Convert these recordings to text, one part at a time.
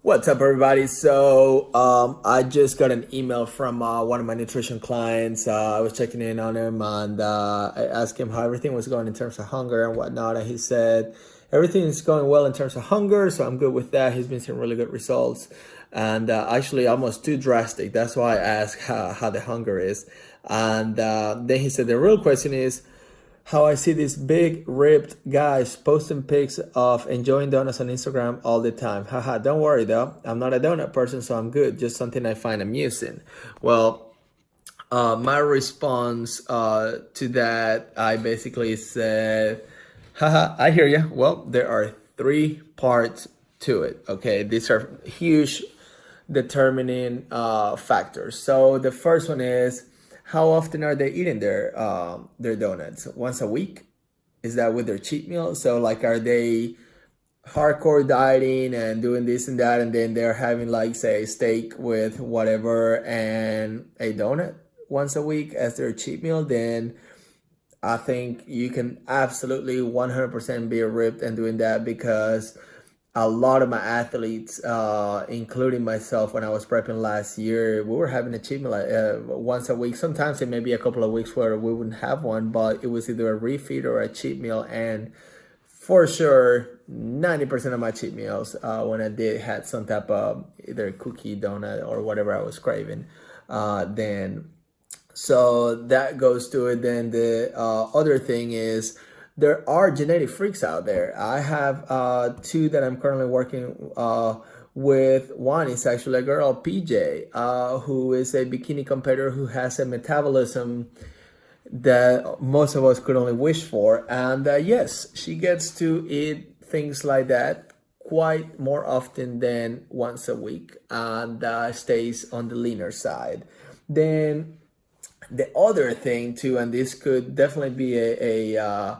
What's up, everybody? So, I just got an email from one of my nutrition clients. I was checking in on him, and I asked him how everything was going in terms of hunger and whatnot. And he said everything is going well in terms of hunger, so I'm good with that. He's been seeing really good results, and actually almost too drastic. That's why I asked how the hunger is. And then he said the real question is how I see these big ripped guys posting pics of enjoying donuts on Instagram all the time. Haha, don't worry though. I'm not a donut person, so I'm good. Just something I find amusing. Well, my response to that, I basically said, haha, I hear you. Well, there are three parts to it. Okay, these are huge determining factors. So the first one is how often are they eating their donuts? Once a week? Is that with their cheat meal? So like, are they hardcore dieting and doing this and that, and then they're having like say steak with whatever and a donut once a week as their cheat meal? Then I think you can absolutely 100% be ripped and doing that, because a lot of my athletes, including myself, when I was prepping last year, we were having a cheat meal once a week. Sometimes it may be a couple of weeks where we wouldn't have one, but it was either a refeed or a cheat meal. And for sure, 90% of my cheat meals, when I did, had some type of either cookie, donut, or whatever I was craving. Then so that goes to it. Then the other thing is there are genetic freaks out there. I have two that I'm currently working with. One is actually a girl, PJ, who is a bikini competitor who has a metabolism that most of us could only wish for. And yes, she gets to eat things like that quite more often than once a week, and stays on the leaner side. Then the other thing too, and this could definitely be a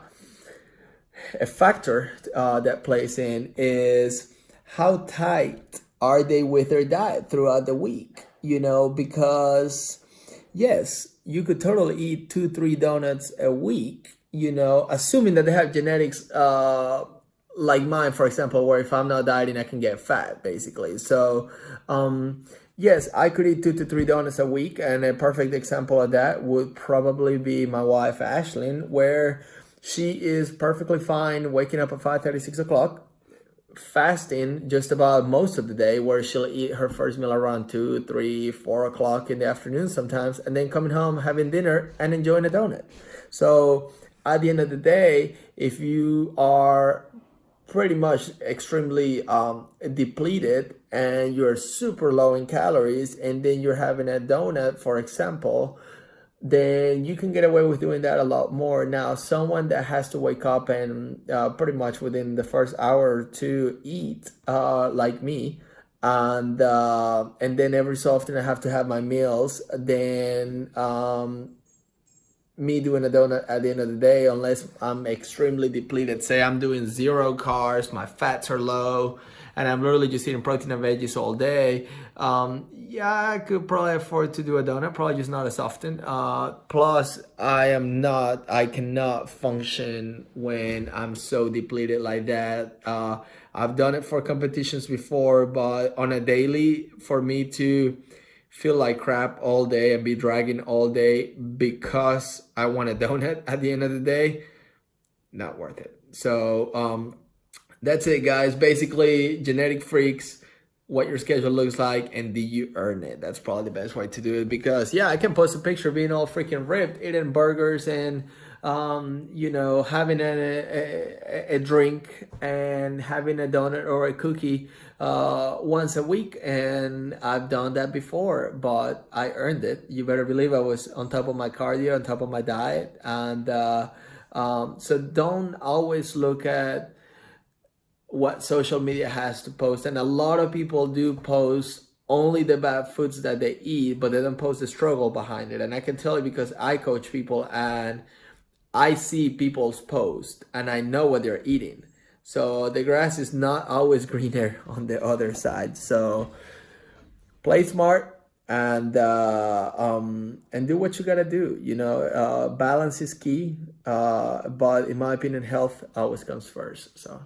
factor that plays in, is how tight are they with their diet throughout the week? Because yes, you could totally eat two, three donuts a week, assuming that they have genetics like mine, for example, where if I'm not dieting, I can get fat, basically. So, yes, I could eat two to three donuts a week, and a perfect example of that would probably be my wife, Ashlyn, where she is perfectly fine waking up at 5:30, 6 o'clock, fasting just about most of the day, where she'll eat her first meal around 2, 3, 4 o'clock in the afternoon sometimes, and then coming home, having dinner, and enjoying a donut. So at the end of the day, if you are pretty much extremely depleted and you're super low in calories, and then you're having a donut, for example, then you can get away with doing that a lot more. Now, someone that has to wake up and pretty much within the first hour or two eat, like me, and then every so often I have to have my meals, then me doing a donut at the end of the day, unless I'm extremely depleted, say I'm doing zero carbs, my fats are low, and I'm literally just eating protein and veggies all day, yeah, I could probably afford to do a donut, probably just not as often. Plus, I cannot function when I'm so depleted like that. I've done it for competitions before, but on a daily, for me to feel like crap all day and be dragging all day because I want a donut at the end of the day, not worth it. So that's it, guys. Basically, genetic freaks, what your schedule looks like, and do you earn it? That's probably the best way to do it, because yeah, I can post a picture of being all freaking ripped, eating burgers, and having a drink and having a donut or a cookie once a week, and I've done that before, but I earned it. You better believe I was on top of my cardio, on top of my diet, and so don't always look at what social media has to post. And a lot of people do post only the bad foods that they eat, but they don't post the struggle behind it. And I can tell you, because I coach people and I see people's posts and I know what they're eating. So the grass is not always greener on the other side. So play smart and do what you gotta do. Balance is key. But in my opinion, health always comes first. So